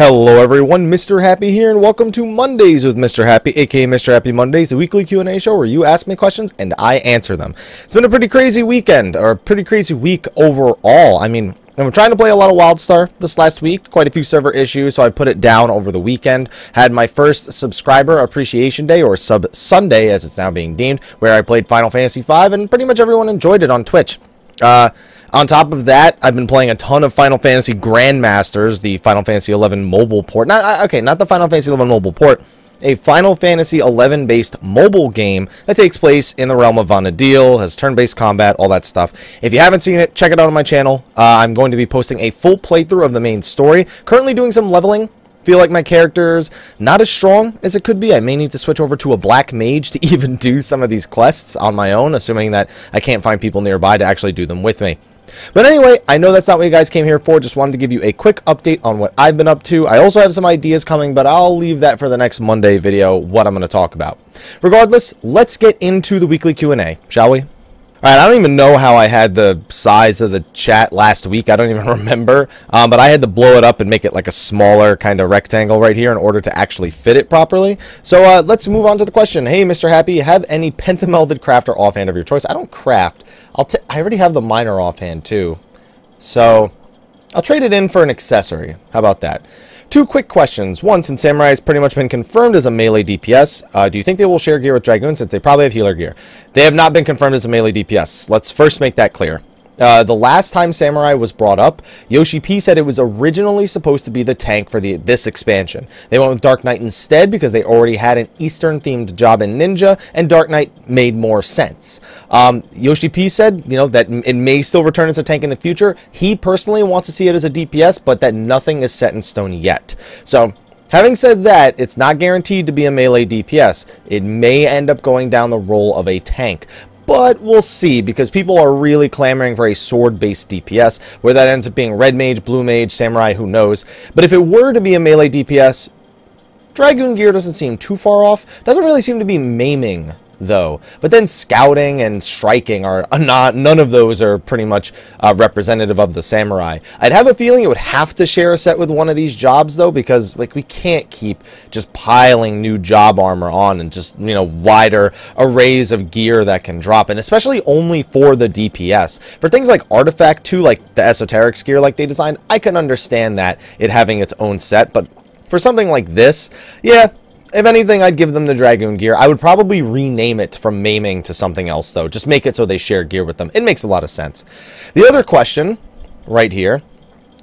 Hello everyone, Mrhappy here, and welcome to Mondays with Mrhappy, aka Mrhappy Mondays, the weekly Q&A show where you ask me questions and I answer them. It's been a pretty crazy weekend, or a pretty crazy week overall. I mean, I'm trying to play a lot of WildStar this last week, quite a few server issues, so I put it down over the weekend. Had my first subscriber appreciation day, or sub Sunday as it's now being deemed, where I played Final Fantasy V, and pretty much everyone enjoyed it on Twitch. On top of that, I've been playing a ton of Final Fantasy Grandmasters, the Final Fantasy XI mobile port. Not the Final Fantasy XI mobile port, a Final Fantasy XI based mobile game that takes place in the realm of Vana'diel, has turn-based combat, all that stuff. If you haven't seen it, check it out on my channel. I'm going to be posting a full playthrough of the main story. Currently doing some leveling. Feel like my character's not as strong as it could be. I may need to switch over to a black mage to even do some of these quests on my own, assuming that I can't find people nearby to actually do them with me. But anyway, I know that's not what you guys came here for. Just wanted to give you a quick update on what I've been up to. I also have some ideas coming, but I'll leave that for the next Monday video, what I'm going to talk about. Regardless, let's get into the weekly Q&A, shall we? Alright, I don't even know how I had the size of the chat last week. I don't even remember. But I had to blow it up and make it like a smaller kind of rectangle right here in order to actually fit it properly. So let's move on to the question. Hey, Mrhappy, have any pentamelded craft or offhand of your choice? I don't craft. I already have the miner offhand too. So I'll trade it in for an accessory. How about that? Two quick questions. One, since Samurai has pretty much been confirmed as a melee DPS, do you think they will share gear with Dragoon since they probably have healer gear? They have not been confirmed as a melee DPS. Let's first make that clear. The last time Samurai was brought up, Yoshi P said it was originally supposed to be the tank for this expansion. They went with Dark Knight instead because they already had an Eastern-themed job in Ninja, and Dark Knight made more sense. Yoshi P said, you know, that it may still return as a tank in the future. He personally wants to see it as a DPS, but that nothing is set in stone yet. So, having said that, it's not guaranteed to be a melee DPS. It may end up going down the role of a tank. But we'll see, because people are really clamoring for a sword-based DPS, where that ends up being Red Mage, Blue Mage, Samurai, who knows. But if it were to be a melee DPS, Dragoon gear doesn't seem too far off. Doesn't really seem to be maiming, though. But then scouting and striking are not, none of those are pretty much representative of the Samurai. I'd have a feeling it would have to share a set with one of these jobs, though, because like we can't keep just piling new job armor on and just, you know, wider arrays of gear that can drop, and especially only for the DPS. For things like Artifact 2, like the Esoterics gear like they designed, I can understand that, it having its own set, but for something like this, yeah, if anything, I'd give them the Dragoon gear. I would probably rename it from maiming to something else, though. Just make it so they share gear with them. It makes a lot of sense. The other question, right here,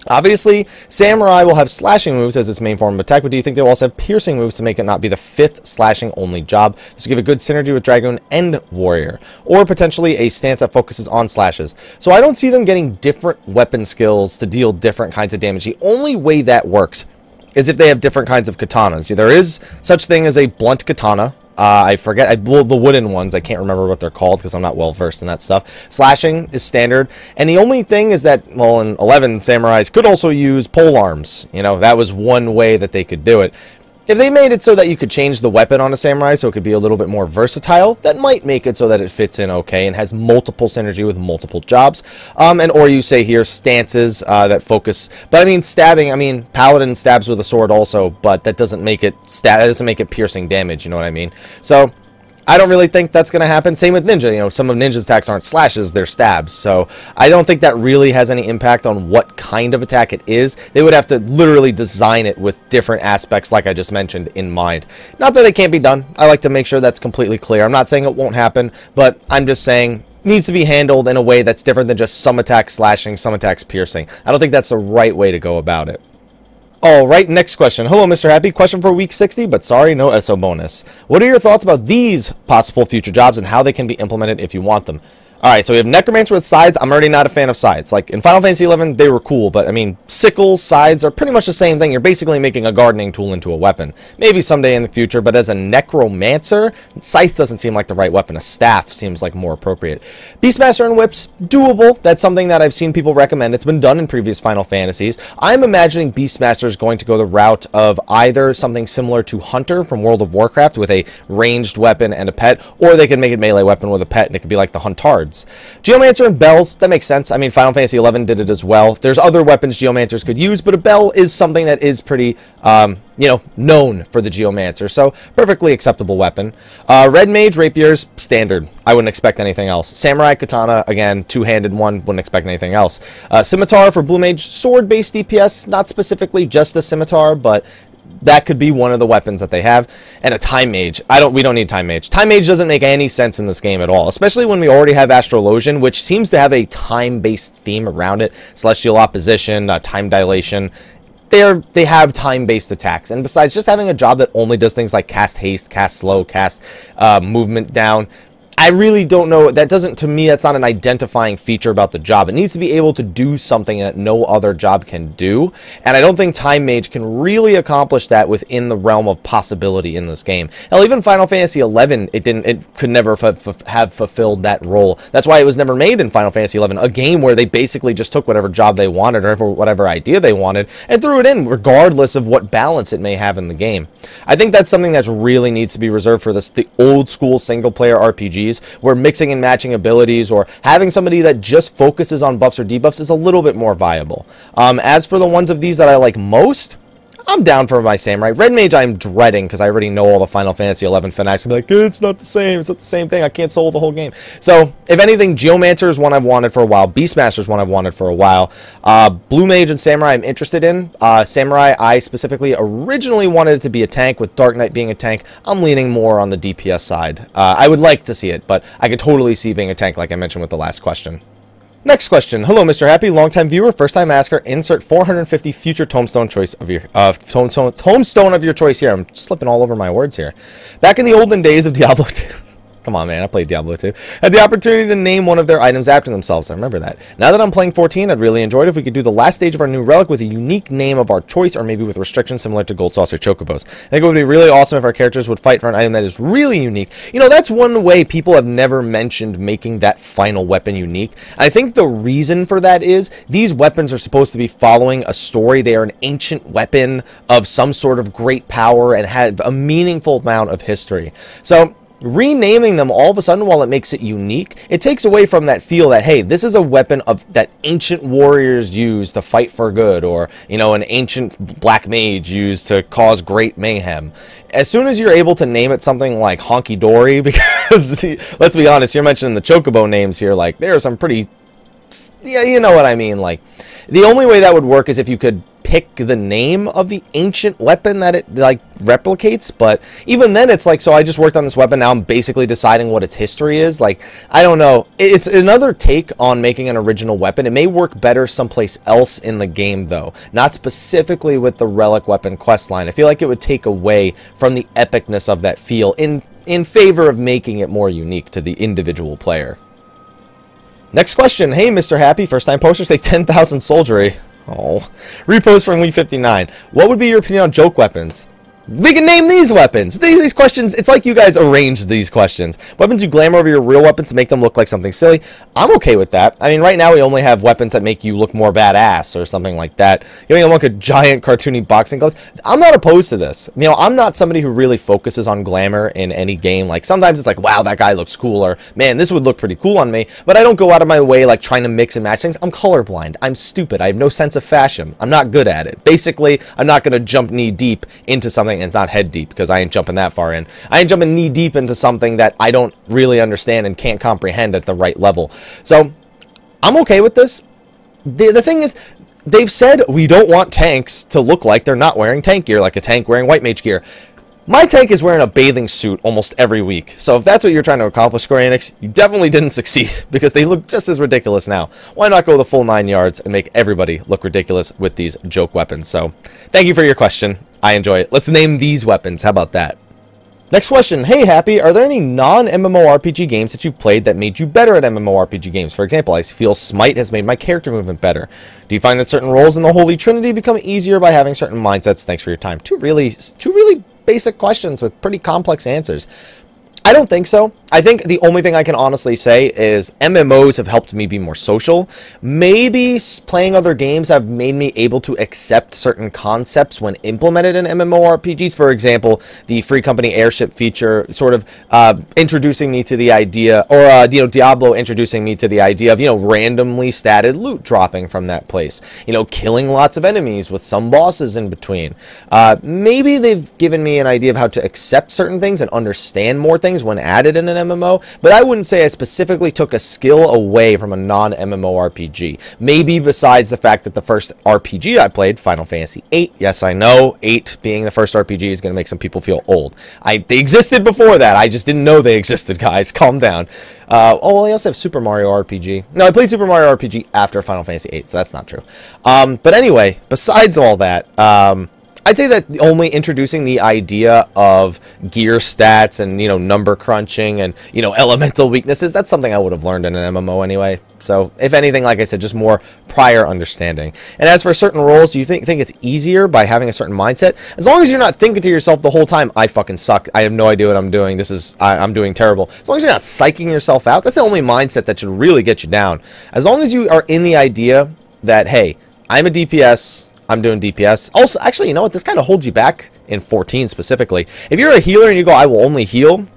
obviously, Samurai will have slashing moves as its main form of attack, but do you think they'll also have piercing moves to make it not be the 5th slashing-only job? This will give a good synergy with Dragoon and Warrior, or potentially a stance that focuses on slashes. So I don't see them getting different weapon skills to deal different kinds of damage. The only way that works is if they have different kinds of katanas. There is such thing as a blunt katana. I forget, the wooden ones, I can't remember what they're called because I'm not well versed in that stuff. Slashing is standard, and the only thing is that, well, in 11, Samurais could also use pole arms. You know, that was one way that they could do it. If they made it so that you could change the weapon on a Samurai so it could be a little bit more versatile, that might make it so that it fits in okay and has multiple synergy with multiple jobs. Or you say here, stances that focus. But I mean, stabbing, I mean, Paladin stabs with a sword also, but that doesn't make it piercing damage, you know what I mean? So I don't really think that's going to happen. Same with Ninja. You know, some of Ninja's attacks aren't slashes, they're stabs. So I don't think that really has any impact on what kind of attack it is. They would have to literally design it with different aspects, like I just mentioned, in mind. Not that it can't be done. I like to make sure that's completely clear. I'm not saying it won't happen, but I'm just saying it needs to be handled in a way that's different than just some attacks slashing, some attacks piercing. I don't think that's the right way to go about it. Alright, next question. Hello, Mrhappy. Question for week 60, but sorry, no SO bonus. What are your thoughts about these possible future jobs and how they can be implemented if you want them? Alright, so we have Necromancer with sides. I'm already not a fan of sides. Like, in Final Fantasy XI, they were cool, but, I mean, sickles, sides are pretty much the same thing. You're basically making a gardening tool into a weapon. Maybe someday in the future, but as a Necromancer, scythe doesn't seem like the right weapon. A staff seems like more appropriate. Beastmaster and whips, doable. That's something that I've seen people recommend. It's been done in previous Final Fantasies. I'm imagining Beastmaster is going to go the route of either something similar to Hunter from World of Warcraft with a ranged weapon and a pet, or they can make it melee weapon with a pet, and it could be like the Huntard. yards. Geomancer and bells, that makes sense. I mean, Final Fantasy XI did it as well. There's other weapons Geomancers could use, but a bell is something that is pretty, you know, known for the Geomancer, so perfectly acceptable weapon. Red Mage, Rapiers, standard. I wouldn't expect anything else. Samurai, Katana, again, two-handed one, wouldn't expect anything else. Scimitar for Blue Mage, sword-based DPS, not specifically just a scimitar, but that could be one of the weapons that they have. And a Time Mage. We don't need Time Mage. Time Mage doesn't make any sense in this game at all, especially when we already have Astrologian, which seems to have a time-based theme around it. Celestial Opposition, time dilation. They have time-based attacks, and besides just having a job that only does things like cast haste, cast slow, cast movement down, I really don't know. That doesn't, to me, that's not an identifying feature about the job. It needs to be able to do something that no other job can do, and I don't think Time Mage can really accomplish that within the realm of possibility in this game. Hell, even Final Fantasy XI, it could never have fulfilled that role. That's why it was never made in Final Fantasy XI, a game where they basically just took whatever job they wanted or whatever idea they wanted and threw it in, regardless of what balance it may have in the game. I think that's something that really needs to be reserved for the old school single-player RPGs, where mixing and matching abilities or having somebody that just focuses on buffs or debuffs is a little bit more viable. As for the ones of these that I like most, I'm down for my Samurai. Red Mage I'm dreading because I already know all the Final Fantasy XI fanatics will be like, it's not the same, it's not the same thing, I can't soul the whole game. So, if anything, Geomancer is one I've wanted for a while, Beastmaster is one I've wanted for a while, Blue Mage and Samurai I'm interested in. Samurai, I specifically originally wanted it to be a tank, with Dark Knight being a tank. I'm leaning more on the DPS side. I would like to see it, but I could totally see being a tank like I mentioned with the last question. Next question. Hello, Mr. Happy, longtime viewer, first-time asker. Insert 450 future tombstone choice of your tombstone of your choice here. I'm slipping all over my words here. Back in the olden days of Diablo 2. Come on, man, I played Diablo 2. Had the opportunity to name one of their items after themselves. I remember that. Now that I'm playing 14, I'd really enjoy it if we could do the last stage of our new relic with a unique name of our choice, or maybe with restrictions similar to Gold Saucer Chocobos. I think it would be really awesome if our characters would fight for an item that is really unique. You know, that's one way people have never mentioned making that final weapon unique. I think the reason for that is these weapons are supposed to be following a story. They are an ancient weapon of some sort of great power and have a meaningful amount of history. So, renaming them all of a sudden, while it makes it unique, it takes away from that feel that, hey, this is a weapon of that ancient warriors used to fight for good, or, you know, an ancient black mage used to cause great mayhem. As soon as you're able to name it something like Honky Dory, because let's be honest, you're mentioning the Chocobo names here, like, there are some pretty, yeah, you know what I mean, like, the only way that would work is if you could pick the name of the ancient weapon that it, like, replicates, but even then it's like, so I just worked on this weapon, now I'm basically deciding what its history is. Like, I don't know, it's another take on making an original weapon. It may work better someplace else in the game, though, not specifically with the Relic weapon questline. I feel like it would take away from the epicness of that feel in favor of making it more unique to the individual player. Next question. Hey, Mr. Happy, first time posters take 10,000 soldiery. Oh, repost from week 59. What would be your opinion on joke weapons? We can name these weapons. These questions, it's like you guys arranged these questions. Weapons you glamour over your real weapons to make them look like something silly. I'm okay with that. I mean, right now we only have weapons that make you look more badass or something like that. Giving them like a giant cartoony boxing gloves. I'm not opposed to this. You know, I'm not somebody who really focuses on glamour in any game. Like, sometimes it's like, wow, that guy looks cool, or man, this would look pretty cool on me. But I don't go out of my way like trying to mix and match things. I'm colorblind. I'm stupid. I have no sense of fashion. I'm not good at it. Basically, I'm not going to jump knee deep into something, and it's not head deep, because I ain't jumping that far in. I ain't jumping knee deep into something that I don't really understand and can't comprehend at the right level. So I'm okay with this. The thing is, they've said we don't want tanks to look like they're not wearing tank gear, like a tank wearing white mage gear. My tank is wearing a bathing suit almost every week. So if that's what you're trying to accomplish, Square Enix, you definitely didn't succeed, because they look just as ridiculous now. Why not go the full 9 yards and make everybody look ridiculous with these joke weapons? So thank you for your question. I enjoy it. Let's name these weapons. How about that? Next question. Hey, Happy, are there any non-MMORPG games that you've played that made you better at MMORPG games? For example, I feel Smite has made my character movement better. Do you find that certain roles in the Holy Trinity become easier by having certain mindsets? Thanks for your time. Two really basic questions with pretty complex answers. I don't think so. I think the only thing I can honestly say is MMOs have helped me be more social. Maybe playing other games have made me able to accept certain concepts when implemented in MMORPGs. For example, the Free Company Airship feature sort of introducing me to the idea, or Diablo introducing me to the idea of, randomly statted loot dropping from that place. Killing lots of enemies with some bosses in between. Maybe they've given me an idea of how to accept certain things and understand more things when added in an MMO, but I wouldn't say I specifically took a skill away from a non-MMORPG. Maybe besides the fact that the first RPG I played, Final Fantasy VIII, yes, I know, 8 being the first RPG is going to make some people feel old. They existed before that, I just didn't know they existed, guys. Calm down. Oh, I also have Super Mario RPG. No, I played Super Mario RPG after Final Fantasy VIII, so that's not true. But anyway, besides all that, I'd say that only introducing the idea of gear stats and, number crunching and, elemental weaknesses, that's something I would have learned in an MMO anyway. So, if anything, like I said, just more prior understanding. And as for certain roles, do you think it's easier by having a certain mindset? As long as you're not thinking to yourself the whole time, I fucking suck, I have no idea what I'm doing, I'm doing terrible. As long as you're not psyching yourself out, that's the only mindset that should really get you down. As long as you are in the idea that, hey, I'm a DPS, I'm doing DPS. Also, actually, you know what? This kind of holds you back in 14 specifically. If you're a healer and you go, I will only heal,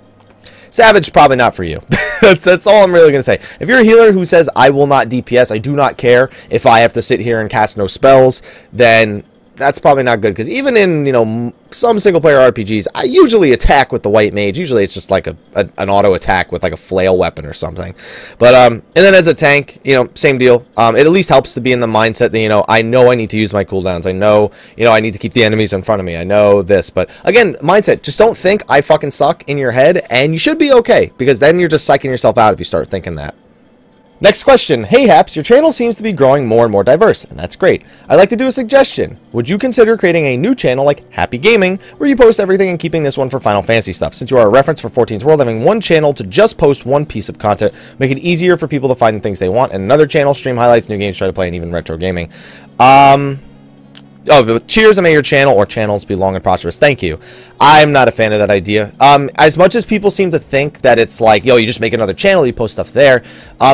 Savage, probably not for you. that's all I'm really going to say. If you're a healer who says, I will not DPS, I do not care if I have to sit here and cast no spells, then that's probably not good, because even in, some single-player RPGs, I usually attack with the white mage. Usually it's just like an auto attack with like a flail weapon or something. But, and then as a tank, same deal. It at least helps to be in the mindset that, I know I need to use my cooldowns. I know, I need to keep the enemies in front of me. I know this. But, again, mindset. Just don't think I fucking suck in your head, and you should be okay, because then you're just psyching yourself out if you start thinking that. Next question. Hey Haps, your channel seems to be growing more and more diverse, and that's great. I'd like to do a suggestion. Would you consider creating a new channel like Happy Gaming, where you post everything and keeping this one for Final Fantasy stuff? Since you are a reference for 14's World, having one channel to just post one piece of content, make it easier for people to find the things they want, and another channel stream highlights, new games, try to play, and even retro gaming. Oh, but cheers, and may your channel or channels be long and prosperous. Thank you. I'm not a fan of that idea. As much as people seem to think that it's like, yo, you just make another channel, you post stuff there,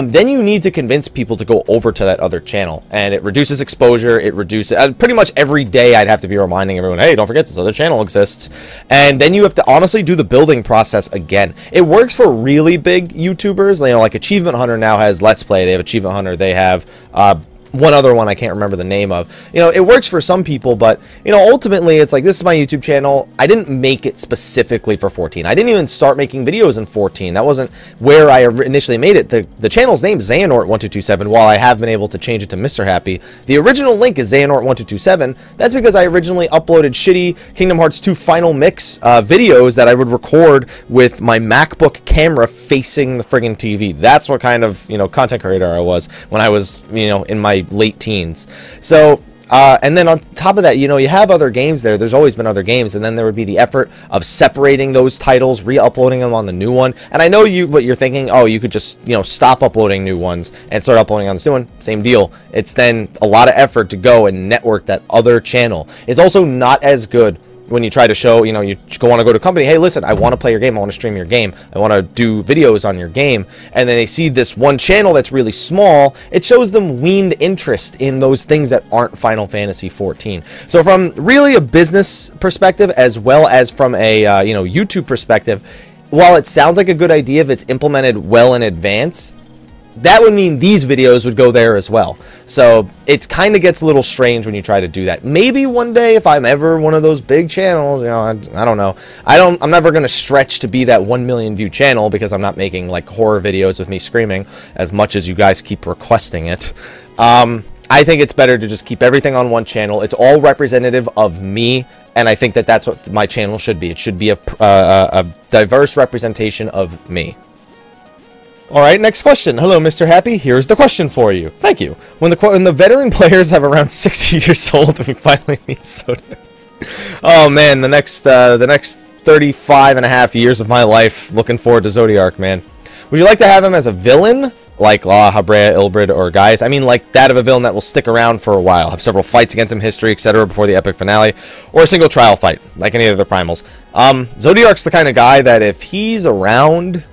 then you need to convince people to go over to that other channel. And it reduces exposure, it reduces... pretty much every day I'd have to be reminding everyone, hey, don't forget this other channel exists. And then you have to honestly do the building process again. It works for really big YouTubers. Like Achievement Hunter now has Let's Play. They have Achievement Hunter. They have... one other one I can't remember the name of. It works for some people, but, ultimately, it's like, this is my YouTube channel. I didn't make it specifically for 14. I didn't even start making videos in 14. That wasn't where I initially made it. The channel's name is Xehanort1227, while I have been able to change it to Mrhappy. The original link is Xehanort1227. That's because I originally uploaded shitty Kingdom Hearts 2 Final Mix videos that I would record with my MacBook camera facing the friggin' TV. That's what kind of, content creator I was when I was, in my late teens. So and then on top of that, you have other games there. There's always been other games, and then there would be the effort of separating those titles, re-uploading them on the new one. And I know what you're thinking, oh, you could just stop uploading new ones and start uploading on this new one. Same deal. It's then a lot of effort to go and network that other channel. It's also not as good when you try to show, you want to go to a company, hey, listen, I want to play your game, I want to stream your game, I want to do videos on your game, and then they see this one channel that's really small, it shows them weaned interest in those things that aren't Final Fantasy 14. So from really a business perspective, as well as from a, YouTube perspective, while it sounds like a good idea if it's implemented well in advance, that would mean these videos would go there as well. So it kind of gets a little strange when you try to do that. Maybe one day, if I'm ever one of those big channels, I don't know. I'm never going to stretch to be that 1 million view channel, because I'm not making like horror videos with me screaming as much as you guys keep requesting it. I think it's better to just keep everything on one channel. It's all representative of me, and I think that that's what my channel should be. It should be a diverse representation of me. Alright, next question. Hello, Mr. Happy. Here's the question for you. Thank you. When the veteran players have around 60 years old, we finally meet Zodiarch. Oh, man, the next 35 and a half years of my life, looking forward to Zodiarch, man. Would you like to have him as a villain? Like La Habrea, Ilbrid, or Guys? I mean, like that of a villain that will stick around for a while, have several fights against him, history, etc. before the epic finale, or a single trial fight, like any of the primals. Zodiarch's the kind of guy that if he's around,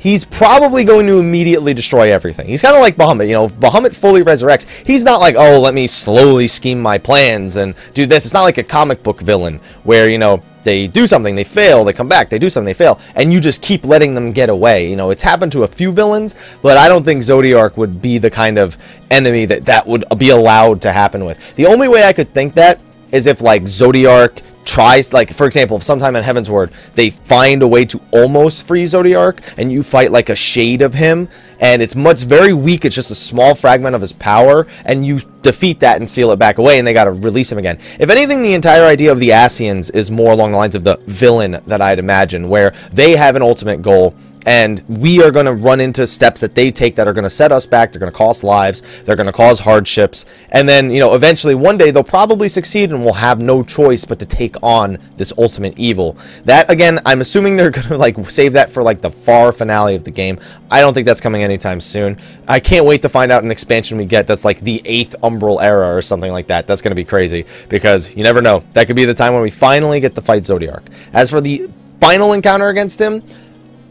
he's probably going to immediately destroy everything. He's kind of like Bahamut. You know, if Bahamut fully resurrects, he's not like, oh, let me slowly scheme my plans and do this. It's not like a comic book villain where, you know, they do something, they fail, they come back, they do something, they fail, and you just keep letting them get away. You know, it's happened to a few villains, but I don't think Zodiarch would be the kind of enemy that would be allowed to happen with. The only way I could think that is if, like, Zodiarch tries, like, for example, if sometime in Heaven's Word, they find a way to almost free Zodiarch, and you fight, like, a shade of him, and it's very weak, it's just a small fragment of his power, and you defeat that and steal it back away, and they gotta release him again. If anything, the entire idea of the Ascians is more along the lines of the villain that I'd imagine, where they have an ultimate goal, and we are going to run into steps that they take that are going to set us back. They're going to cost lives. They're going to cause hardships. And then, you know, eventually one day they'll probably succeed and we'll have no choice but to take on this ultimate evil. That, again, I'm assuming they're going to, like, save that for, like, the far finale of the game. I don't think that's coming anytime soon. I can't wait to find out an expansion we get that's, like, the 8th Umbral Era or something like that. That's going to be crazy because you never know. That could be the time when we finally get to fight Zodiarch. As for the final encounter against him,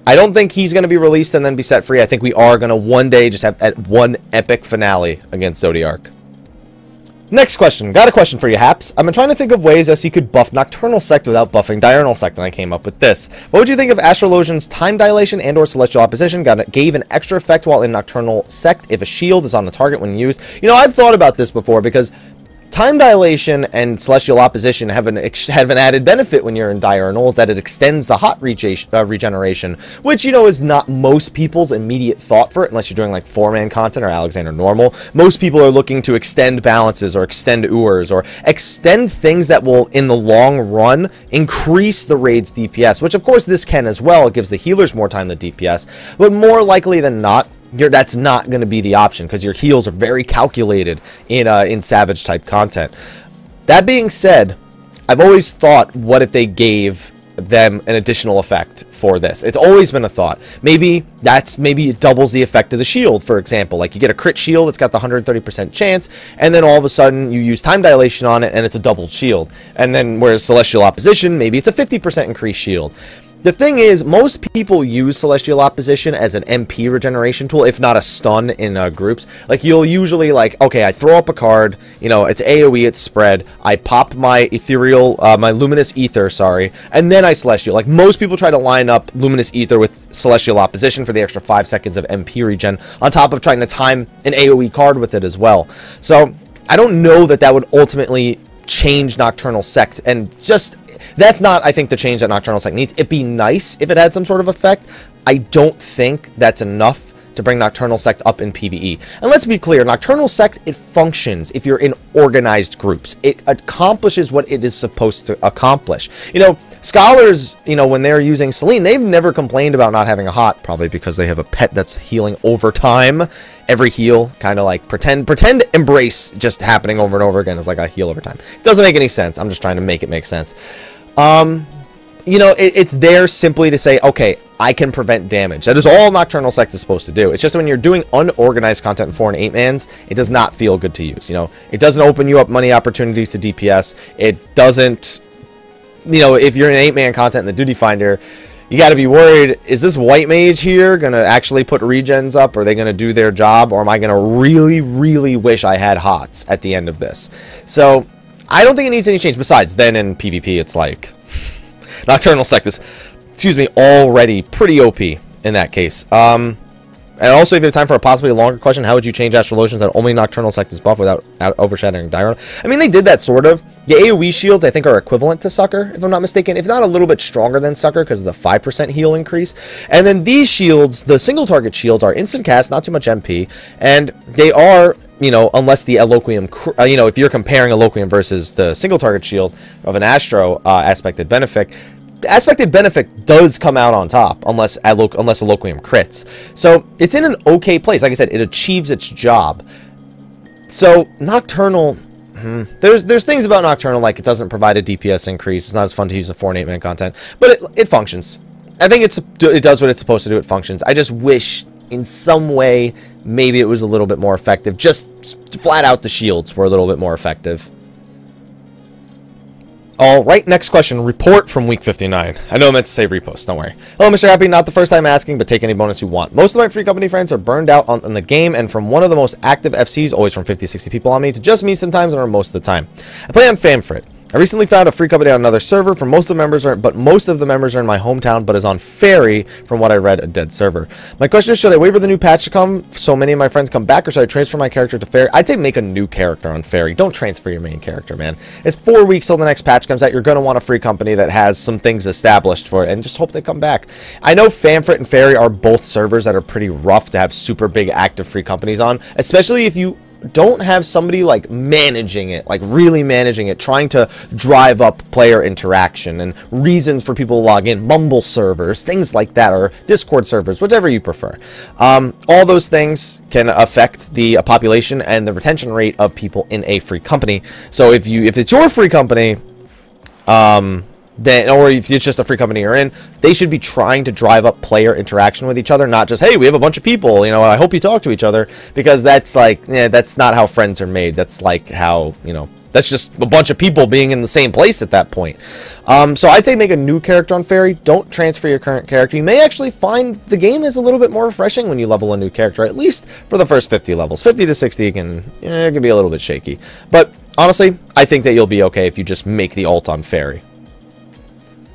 I don't think he's going to be released and then be set free. I think we are going to one day just have one epic finale against Zodiarch. Next question. Got a question for you, Haps. I've been trying to think of ways as you could buff Nocturnal Sect without buffing Diurnal Sect, and I came up with this. What would you think of Astrologian's Time Dilation and or Celestial Opposition gave an extra effect while in Nocturnal Sect if a shield is on the target when used? You know, I've thought about this before because Time Dilation and Celestial Opposition have an added benefit when you're in Diurnals, that it extends the hot regeneration, which, you know, is not most people's immediate thought for it, unless you're doing, like, 4-man content or Alexander Normal. Most people are looking to extend balances or extend Urs or extend things that will, in the long run, increase the raid's DPS, which, of course, this can as well. It gives the healers more time to DPS, but more likely than not, that's not going to be the option because your heals are very calculated in Savage type content. That being said, I've always thought, what if they gave them an additional effect for this? It's always been a thought. Maybe it doubles the effect of the shield, for example. Like, you get a crit shield, it's got the 130% chance, and then all of a sudden you use Time Dilation on it and it's a doubled shield. And then whereas Celestial Opposition, maybe it's a 50% increased shield. The thing is, most people use Celestial Opposition as an MP regeneration tool, if not a stun in groups. Like, you'll usually, like, okay, I throw up a card, you know, it's AoE, it's spread, I pop my ethereal, my Luminous Ether, sorry, and then I Celestial. Like, most people try to line up Luminous Ether with Celestial Opposition for the extra 5 seconds of MP regen, on top of trying to time an AoE card with it as well. So, I don't know that would ultimately change Nocturnal Sect, and just... that's not, I think, the change that Nocturnal Sect needs. It'd be nice if it had some sort of effect. I don't think that's enough to bring Nocturnal Sect up in PvE. And let's be clear, Nocturnal Sect, it functions if you're in organized groups. It accomplishes what it is supposed to accomplish. You know, scholars, you know, when they're using Selene, they've never complained about not having a hot, probably because they have a pet that's healing over time. Every heal, kind of like pretend embrace just happening over and over again is like a heal over time. It doesn't make any sense. I'm just trying to make it make sense. You know, it's there simply to say, okay, I can prevent damage. That is all Nocturnal Sect is supposed to do. It's just when you're doing unorganized content in 4 and 8-mans, it does not feel good to use. You know, it doesn't open you up money opportunities to DPS. It doesn't, you know, if you're in 8-man content in the Duty Finder, you got to be worried, is this white mage here going to actually put regens up? Are they going to do their job? Or am I going to really, really wish I had hots at the end of this? So, I don't think it needs any change. Besides, then in PvP, it's like... Nocturnal Sect is, excuse me, already pretty OP in that case. And also, if you have time for a possibly longer question, how would you change Astrologians that only Nocturnal Sect is buff without overshadowing Diurnal? I mean, they did that sort of. The AoE shields, I think, are equivalent to Sucker, if I'm not mistaken. If not a little bit stronger than Sucker because of the 5% heal increase. And then these shields, the single target shields, are instant cast, not too much MP. And they are, you know, unless the Eloquium, you know, if you're comparing Eloquium versus the single target shield of an Astro Aspected Benefic, Aspected Benefic does come out on top, unless Eloquium crits. So, it's in an okay place. Like I said, it achieves its job. So, Nocturnal... There's things about Nocturnal, like it doesn't provide a DPS increase. It's not as fun to use a 4 and 8-man content. But it functions. I think it does what it's supposed to do. It functions. I just wish, in some way, maybe it was a little bit more effective. Just flat out the shields were a little bit more effective. All right, next question. Report from week 59. I know I meant to say repost. Don't worry. Hello, Mr. Happy. Not the first time asking, but take any bonus you want. Most of my free company friends are burned out on the game, and from one of the most active FCs, always from 50, 60 people on me, to just me sometimes or most of the time. I play on Famfrit. I recently found a free company on another server. For most of the members are, but most of the members are in my hometown, but is on Fairy. From what I read, a dead server. My question is: should I wait for the new patch to come so many of my friends come back, or should I transfer my character to Fairy? I'd say make a new character on Fairy. Don't transfer your main character, man. It's 4 weeks till the next patch comes out. You're gonna want a free company that has some things established for it, and just hope they come back. I know Famfrit and Fairy are both servers that are pretty rough to have super big active free companies on, especially if you don't have somebody like managing it, like really managing it, trying to drive up player interaction and reasons for people to log in, Mumble servers, things like that, or Discord servers, whatever you prefer. All those things can affect the population and the retention rate of people in a free company. So if it's your free company, then, or if it's just a free company you're in, they should be trying to drive up player interaction with each other, not just, hey, we have a bunch of people, you know, I hope you talk to each other, because that's like, yeah, that's not how friends are made. That's like how, you know, that's just a bunch of people being in the same place at that point. So I'd say make a new character on Fairy. Don't transfer your current character. You may actually find the game is a little bit more refreshing when you level a new character, at least for the first 50 levels. 50 to 60 it can be a little bit shaky. But honestly, I think that you'll be okay if you just make the ult on Fairy.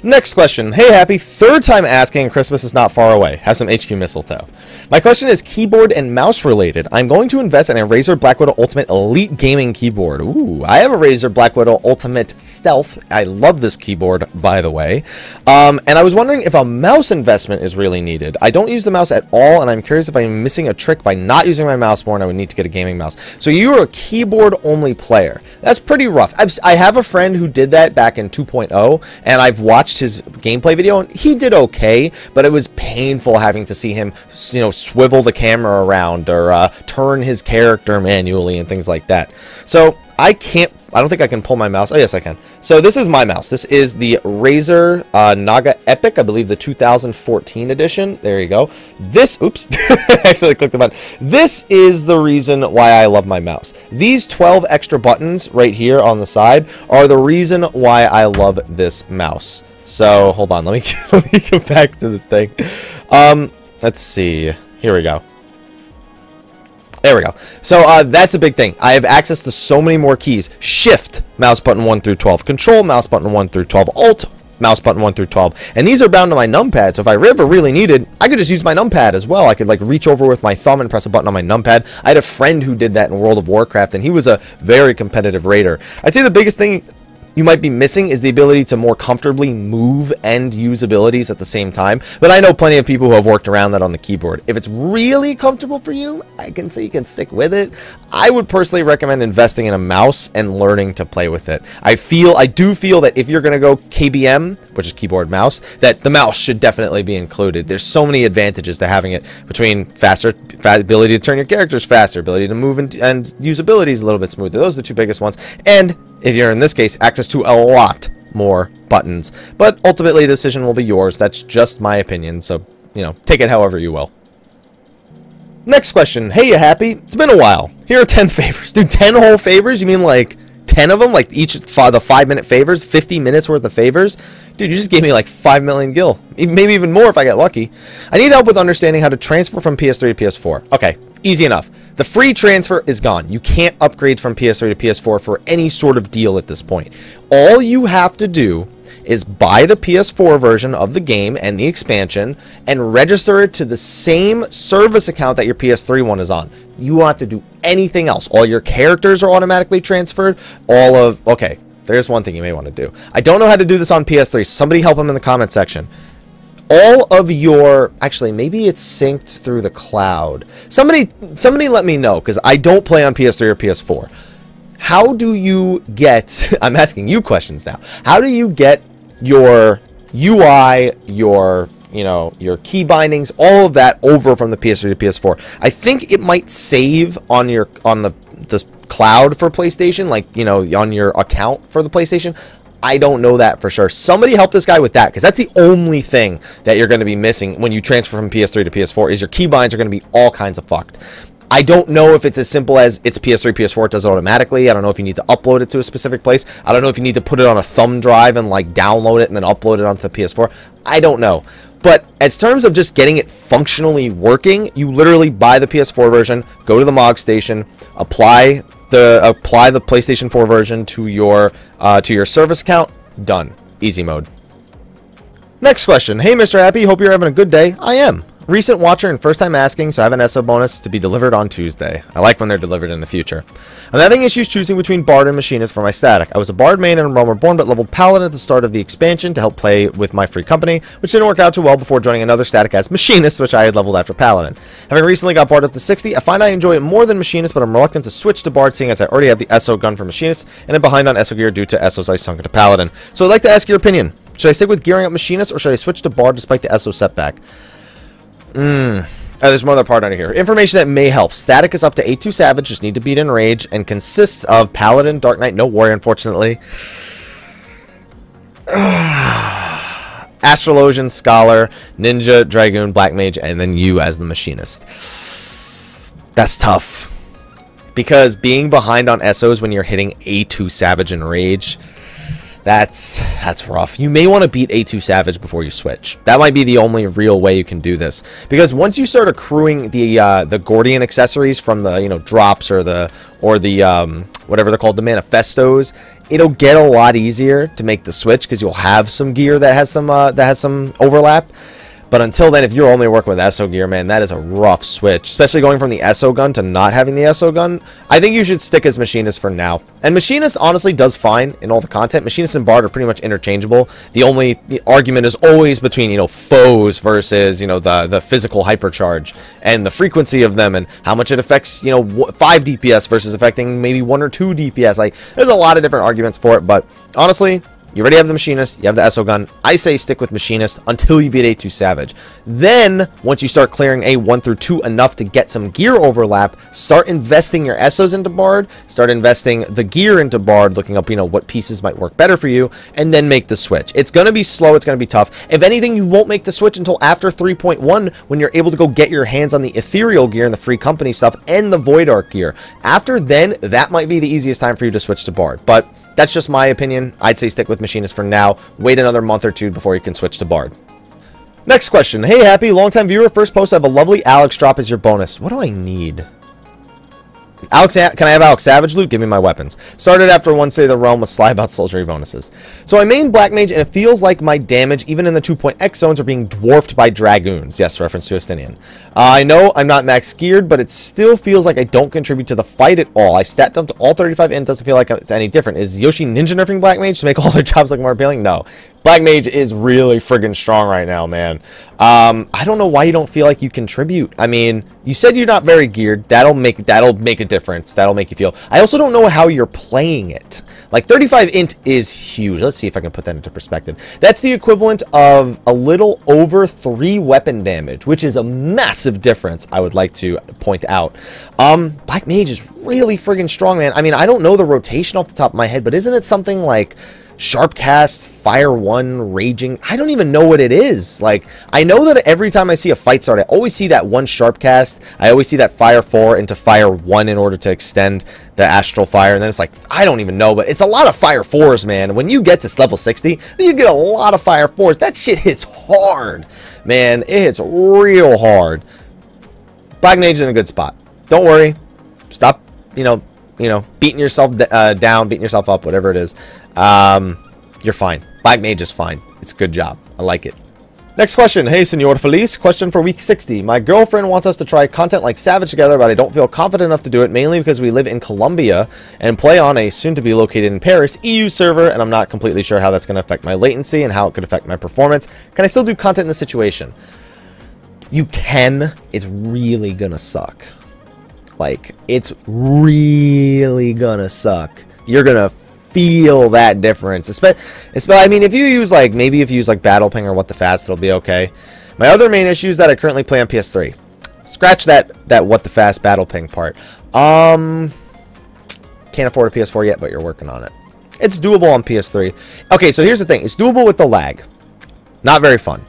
Next question. Hey, Happy. Third time asking. Christmas is not far away. Have some HQ mistletoe. My question is keyboard and mouse related. I'm going to invest in a Razer Black Widow Ultimate Elite Gaming Keyboard. Ooh, I have a Razer Black Widow Ultimate Stealth. I love this keyboard, by the way. And I was wondering if a mouse investment is really needed. I don't use the mouse at all, and I'm curious if I'm missing a trick by not using my mouse more, and I would need to get a gaming mouse. So you're a keyboard-only player. That's pretty rough. I have a friend who did that back in 2.0, and I've watched his gameplay video, and he did okay, but it was painful having to see him, you know, swivel the camera around or turn his character manually and things like that. So I don't think I can pull my mouse. Oh yes, I can. So this is my mouse. This is the Razer Naga Epic, I believe the 2014 edition. There you go. This, oops, accidentally clicked the button. This is the reason why I love my mouse. These 12 extra buttons right here on the side are the reason why I love this mouse. So hold on, let me get back to the thing. Let's see. Here we go. There we go. So that's a big thing. I have access to so many more keys. Shift, mouse button 1 through 12. Control, mouse button 1 through 12. Alt, mouse button 1 through 12. And these are bound to my numpad, so if I ever really needed, I could just use my numpad as well. I could like reach over with my thumb and press a button on my numpad. I had a friend who did that in World of Warcraft, and he was a very competitive raider. I'd say the biggest thing you might be missing is the ability to more comfortably move and use abilities at the same time. But I know plenty of people who have worked around that on the keyboard. If it's really comfortable for you, I can say you can stick with it. I would personally recommend investing in a mouse and learning to play with it. I do feel that if you're going to go KBM, which is keyboard mouse, that the mouse should definitely be included. There's so many advantages to having it, between faster ability to turn your characters faster, ability to move and use abilities a little bit smoother. Those are the two biggest ones. And if you're in this case, access to a lot more buttons. But ultimately, the decision will be yours. That's just my opinion. So, you know, take it however you will. Next question. Hey, you happy? It's been a while. Here are 10 favors. Dude, 10 whole favors? You mean like 10 of them? Like each the 5-minute favors? 50 minutes worth of favors? Dude, you just gave me like 5 million gil. Maybe even more if I get lucky. I need help with understanding how to transfer from PS3 to PS4. Okay, easy enough. The free transfer is gone. You can't upgrade from PS3 to PS4 for any sort of deal at this point. All you have to do is buy the PS4 version of the game and the expansion and register it to the same service account that your PS3 one is on. You don't have to do anything else. All your characters are automatically transferred. Okay, there's one thing you may want to do. I don't know how to do this on PS3. So somebody help him in the comment section. All of your, actually, maybe it's synced through the cloud. Somebody let me know, because I don't play on PS3 or PS4. How do you get, I'm asking you questions now. How do you get your UI, your key bindings, all of that over from the PS3 to PS4? I think it might save on the cloud for PlayStation, like, you know, on your account for the PlayStation. I don't know that for sure. Somebody help this guy with that, because that's the only thing that you're going to be missing when you transfer from PS3 to PS4 is your keybinds are going to be all kinds of fucked. I don't know if it's as simple as it's PS3, PS4, it does it automatically. I don't know if you need to upload it to a specific place. I don't know if you need to put it on a thumb drive and like download it and then upload it onto the PS4. I don't know. But as terms of just getting it functionally working, you literally buy the PS4 version, go to the MOG station, apply the PlayStation 4 version to your service account. Done. Easy mode. Next question. Hey, Mr. Happy. Hope you're having a good day. I am. Recent watcher and first time asking, so I have an SO bonus to be delivered on Tuesday. I like when they're delivered in the future. I'm having issues choosing between Bard and Machinist for my static. I was a Bard main in Realm Reborn, but leveled Paladin at the start of the expansion to help play with my free company, which didn't work out too well before joining another static as Machinist, which I had leveled after Paladin. Having recently got Bard up to 60, I find I enjoy it more than Machinist, but I'm reluctant to switch to Bard seeing as I already have the SO gun for Machinist, and am behind on SO gear due to SOs I sunk into Paladin. So I'd like to ask your opinion. Should I stick with gearing up Machinist, or should I switch to Bard despite the SO setback? There's one other part under here. Information that may help. Static is up to 8-2 Savage, just need to beat Enrage, and consists of Paladin, Dark Knight, no Warrior, unfortunately. Astrologian, Scholar, Ninja, Dragoon, Black Mage, and then you as the Machinist. That's tough. Because being behind on SOs when you're hitting A2 Savage and Rage, that's rough. You may want to beat A2 Savage before you switch. That might be the only real way you can do this. Because once you start accruing the Gordian accessories from the drops or the whatever they're called, the manifestos, it'll get a lot easier to make the switch because you'll have some gear that has some overlap. But until then, if you're only working with SO gear, man, that is a rough switch. Especially going from the SO gun to not having the SO gun. I think you should stick as Machinist for now. And Machinist honestly does fine in all the content. Machinist and Bard are pretty much interchangeable. The only argument is always between, foes versus, the physical hypercharge. And the frequency of them and how much it affects, 5 DPS versus affecting maybe 1 or 2 DPS. Like, there's a lot of different arguments for it. But honestly, you already have the Machinist, you have the SO gun. I say stick with Machinist until you beat A2 Savage. Then, once you start clearing A1 through 2 enough to get some gear overlap, start investing your SOs into Bard, start investing the gear into Bard, looking up, what pieces might work better for you, and then make the switch. It's going to be slow, it's going to be tough. If anything, you won't make the switch until after 3.1 when you're able to go get your hands on the Ethereal gear and the free company stuff and the Voidarch gear. After then, that might be the easiest time for you to switch to Bard. But that's just my opinion. I'd say stick with Machinist for now. Wait another month or 2 before you can switch to Bard. Next question. Hey, Happy, longtime viewer. First post, I have a lovely Alex drop as your bonus. What do I need? Alex, can I have Alex Savage loot? Give me my weapons. Started after one State of the Realm with Sly about Soldiery bonuses. So I main Black Mage, and it feels like my damage, even in the 2.x zones, are being dwarfed by Dragoons. Yes, reference to Estinian. I know I'm not max geared, but it still feels like I don't contribute to the fight at all. I stat dumped all 35 and it doesn't feel like it's any different. Is Yoshi ninja nerfing Black Mage to make all their jobs look more appealing? No. Black Mage is really friggin' strong right now, man. I don't know why you don't feel like you contribute. I mean, you said you're not very geared. That'll make a difference. That'll make you feel. I also don't know how you're playing it. Like 35 int is huge. Let's see if I can put that into perspective. That's the equivalent of a little over 3 weapon damage, which is a massive difference. I would like to point out. Black Mage is really friggin' strong, man. I mean, I don't know the rotation off the top of my head, but isn't it something like Sharp Cast, Fire 1, Raging? I don't even know what it is. Like, I know that every time I see a fight start, I always see that one Sharp Cast. I always see that Fire 4 into Fire 1 in order to extend the Astral Fire. And then it's like, I don't even know, but it's a lot of Fire 4s, man. When you get to level 60, you get a lot of Fire 4s. That shit hits hard, man. It hits real hard. Black Mage is in a good spot. Don't worry. Stop, beating yourself down, beating yourself up, whatever it is. You're fine. Black Mage is fine. It's a good job. I like it. Next question. Hey, Senor Feliz. Question for week 60. My girlfriend wants us to try content like Savage together, but I don't feel confident enough to do it, mainly because we live in Colombia and play on a soon-to-be-located in Paris EU server, and I'm not completely sure how that's going to affect my latency and how it could affect my performance. Can I still do content in this situation? You can. It's really going to suck. Like, it's really going to suck. You're going to feel that difference. I mean, if you use maybe if you use Battle Ping or What the Fast, it'll be okay. My other main issue is that I currently play on PS3. Scratch that What the Fast Battle Ping part. Can't afford a PS4 yet, but you're working on it. It's doable on PS3. Okay, so here's the thing. It's doable with the lag. Not very fun.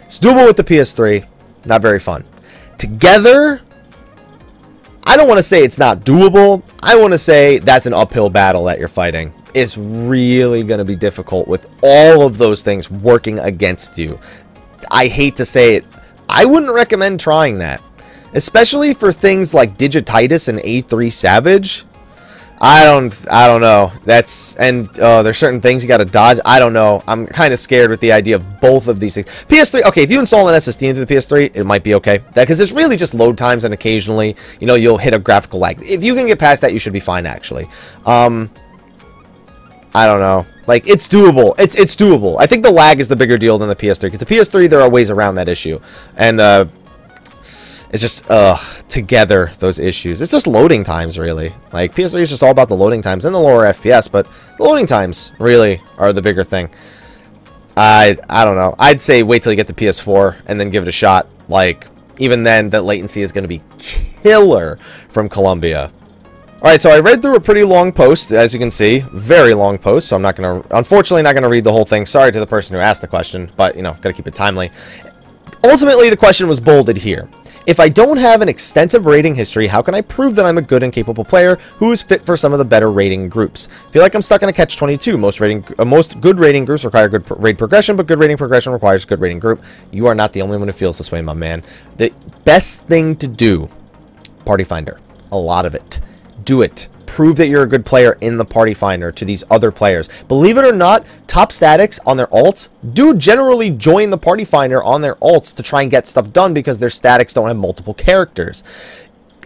It's doable with the PS3. Not very fun. Together, I don't want to say it's not doable. I want to say that's an uphill battle that you're fighting. It's really going to be difficult with all of those things working against you. I hate to say it. I wouldn't recommend trying that. Especially for things like Digititis and A3 Savage. I don't know. There's certain things you got to dodge. I don't know. I'm kind of scared with the idea of both of these things. PS3, okay, if you install an SSD into the PS3, it might be okay. Because it's really just load times, and occasionally, you know, you'll hit a graphical lag. If you can get past that, you should be fine, actually. I don't know. Like, it's doable. It's doable. I think the lag is the bigger deal than the PS3. Because the PS3, there are ways around that issue. And, it's just, together, those issues. It's just loading times, really. Like, PS3 is just all about the loading times and the lower FPS, but the loading times really are the bigger thing. I don't know. I'd say wait till you get the PS4 and then give it a shot. Like, even then, the latency is going to be killer from Columbia. Alright, so I read through a pretty long post, as you can see. Very long post, so I'm not going to, unfortunately, not going to read the whole thing. Sorry to the person who asked the question, but, you know, got to keep it timely. Ultimately, the question was bolded here. If I don't have an extensive rating history, how can I prove that I'm a good and capable player who is fit for some of the better rating groups? I feel like I'm stuck in a catch-22. Most good rating groups require good raid progression, but good rating progression requires good rating group. You are not the only one who feels this way, my man. The best thing to do, Party Finder. A lot of it. Do it. Prove that you're a good player in the Party Finder to these other players. Believe it or not, top statics on their alts do generally join the Party Finder on their alts to try and get stuff done because their statics don't have multiple characters.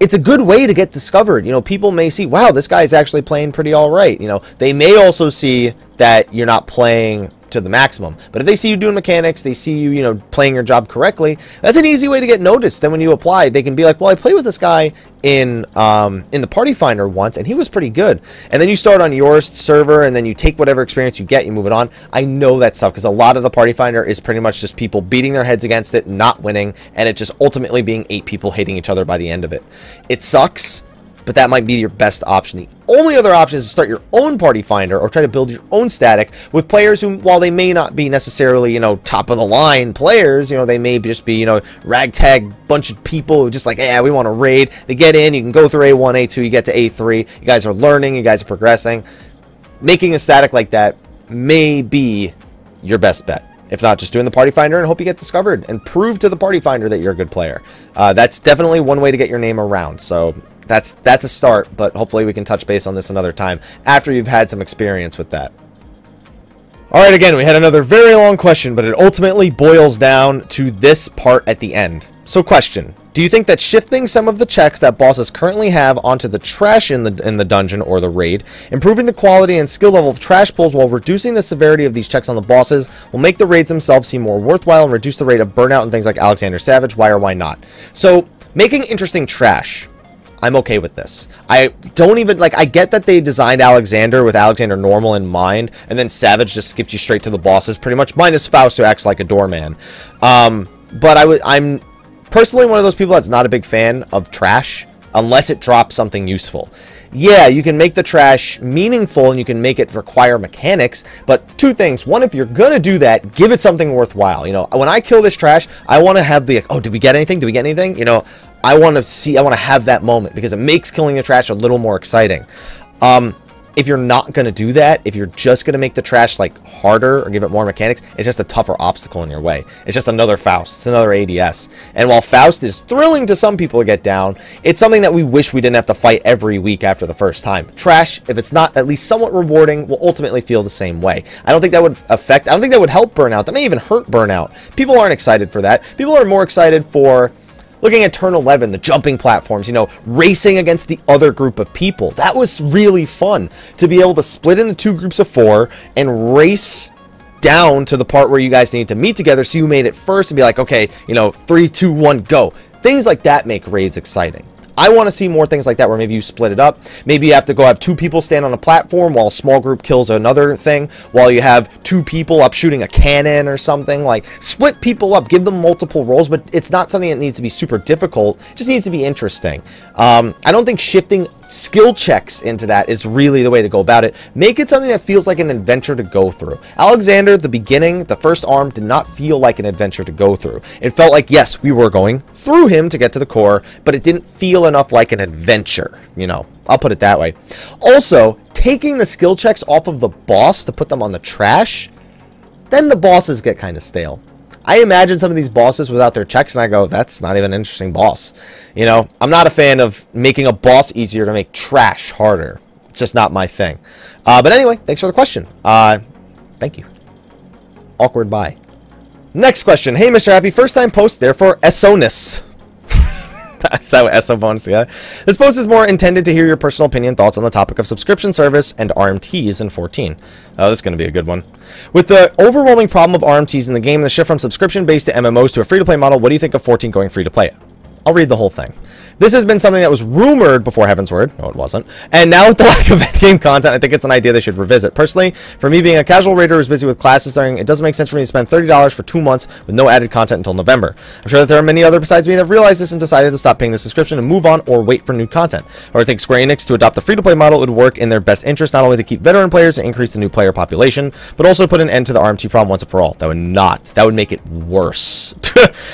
It's a good way to get discovered. You know, people may see, wow, this guy is actually playing pretty all right. You know, they may also see that you're not playing to the maximum. But if they see you doing mechanics, they see you, you know, playing your job correctly, that's an easy way to get noticed. Then when you apply, they can be like, well, I played with this guy in the Party Finder once, and he was pretty good. And then you start on your server, and then you take whatever experience you get, you move it on. I know that stuff, because a lot of the Party Finder is pretty much just people beating their heads against it, not winning, and it just ultimately being 8 people hating each other by the end of it. It sucks, but that might be your best option. The only other option is to start your own Party Finder or try to build your own static with players who, while they may not be necessarily, you know, top of the line players, you know, they may just be, you know, ragtag bunch of people who just like, yeah, we want to raid. They get in, you can go through A1, A2, you get to A3. You guys are learning, you guys are progressing. Making a static like that may be your best bet. If not, just doing the Party Finder and hope you get discovered and prove to the Party Finder that you're a good player. That's definitely one way to get your name around. So that's a start, but hopefully we can touch base on this another time after you've had some experience with that. Alright, again, we had another very long question, but it ultimately boils down to this part at the end. So question, do you think that shifting some of the checks that bosses currently have onto the trash in the dungeon or the raid, improving the quality and skill level of trash pulls while reducing the severity of these checks on the bosses, will make the raids themselves seem more worthwhile and reduce the rate of burnout and things like Alexander Savage? Why or why not? So, making interesting trash. I'm okay with this. I don't even, like, I get that they designed Alexander with Alexander normal in mind, and then Savage just skips you straight to the bosses, pretty much, minus Faust, who acts like a doorman. But I'm personally one of those people that's not a big fan of trash, unless it drops something useful. Yeah, you can make the trash meaningful, and you can make it require mechanics, but two things. One, if you're gonna do that, give it something worthwhile. You know, when I kill this trash, I want to have the, oh, did we get anything? Did we get anything? You know, I want to have that moment, because it makes killing the trash a little more exciting. If you're not going to do that, if you're just going to make the trash like harder or give it more mechanics, it's just a tougher obstacle in your way. It's just another Faust. It's another ADS. And while Faust is thrilling to some people to get down, it's something that we wish we didn't have to fight every week after the first time. Trash, if it's not at least somewhat rewarding, will ultimately feel the same way. I don't think that would affect, I don't think that would help burnout. That may even hurt burnout. People aren't excited for that. People are more excited for looking at Turn 11, the jumping platforms, you know, racing against the other group of people. That was really fun, to be able to split into 2 groups of 4 and race down to the part where you guys need to meet together, so you made it first and be like, okay, you know, 3, 2, 1, go. Things like that make raids exciting. I want to see more things like that, where maybe you split it up. Maybe you have to go have 2 people stand on a platform while a small group kills another thing, while you have 2 people up shooting a cannon or something. Like, split people up, give them multiple roles, but it's not something that needs to be super difficult. It just needs to be interesting. I don't think shifting skill checks into that is really the way to go about it. Make it something that feels like an adventure to go through. Alexander, the beginning, the first arm, did not feel like an adventure to go through. It felt like, yes, we were going through him to get to the core, but it didn't feel enough like an adventure, you know. I'll put it that way. Also, taking the skill checks off of the boss to put them on the trash, then the bosses get kind of stale. I imagine some of these bosses without their checks, and I go, that's not even an interesting boss. You know, I'm not a fan of making a boss easier to make trash harder. It's just not my thing. But anyway, thanks for the question. Thank you. Awkward bye. Next question. Hey, Mr. Happy, first time post, therefore SO-ness. Is that what SO bonus? Yeah. This post is more intended to hear your personal opinion, thoughts on the topic of subscription service and RMTs in 14. Oh, this is going to be a good one. With the overwhelming problem of RMTs in the game and the shift from subscription-based to MMOs to a free-to-play model, what do you think of 14 going free-to-play? I'll read the whole thing. This has been something that was rumored before Heaven's Word. No, it wasn't. And now with the lack of endgame content, I think it's an idea they should revisit. Personally, for me being a casual raider who's busy with classes starting, it doesn't make sense for me to spend $30 for 2 months with no added content until November. I'm sure that there are many others besides me that have realized this and decided to stop paying the subscription and move on or wait for new content. Or I think Square Enix to adopt the free-to-play model would work in their best interest, not only to keep veteran players and increase the new player population, but also put an end to the RMT problem once and for all. That would not. That would make it worse.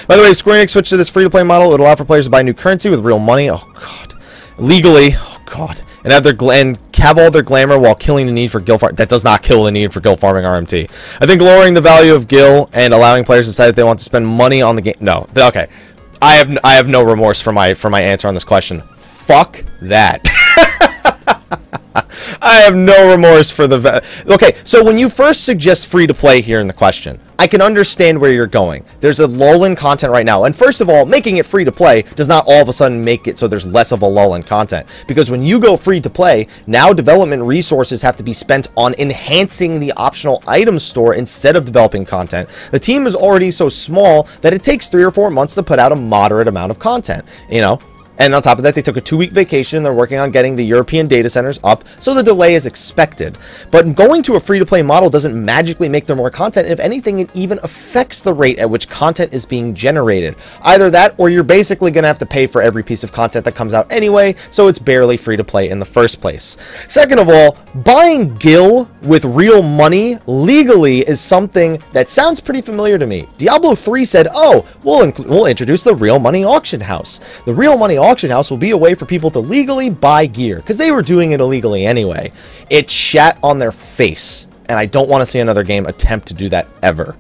By the way, if Square Enix switched to this free-to-play model, it would allow for players to buy new currency with real money. Oh, God. Legally. Oh, God. And have all their glamour while killing the need for gil farm. That does not kill the need for gil farming RMT. I think lowering the value of gil and allowing players to decide if they want to spend money on the game. No. Okay. I have no remorse for my answer on this question. Fuck that. I have no remorse for the... Okay, so when you first suggest free-to-play here in the question, I can understand where you're going. There's a lull in content right now. And first of all, making it free-to-play does not all of a sudden make it so there's less of a lull in content. Because when you go free-to-play, now development resources have to be spent on enhancing the optional item store instead of developing content. The team is already so small that it takes 3 or 4 months to put out a moderate amount of content, you know? And on top of that, they took a 2-week vacation. They're working on getting the European data centers up, so the delay is expected. But going to a free-to-play model doesn't magically make there more content. If anything, it even affects the rate at which content is being generated. Either that, or you're basically going to have to pay for every piece of content that comes out anyway, so it's barely free-to-play in the first place. Second of all, buying gil with real money legally is something that sounds pretty familiar to me. Diablo 3 said, oh, we'll introduce the real money auction house. The real money auction house will be a way for people to legally buy gear, because they were doing it illegally anyway. It shat on their face, and I don't want to see another game attempt to do that ever.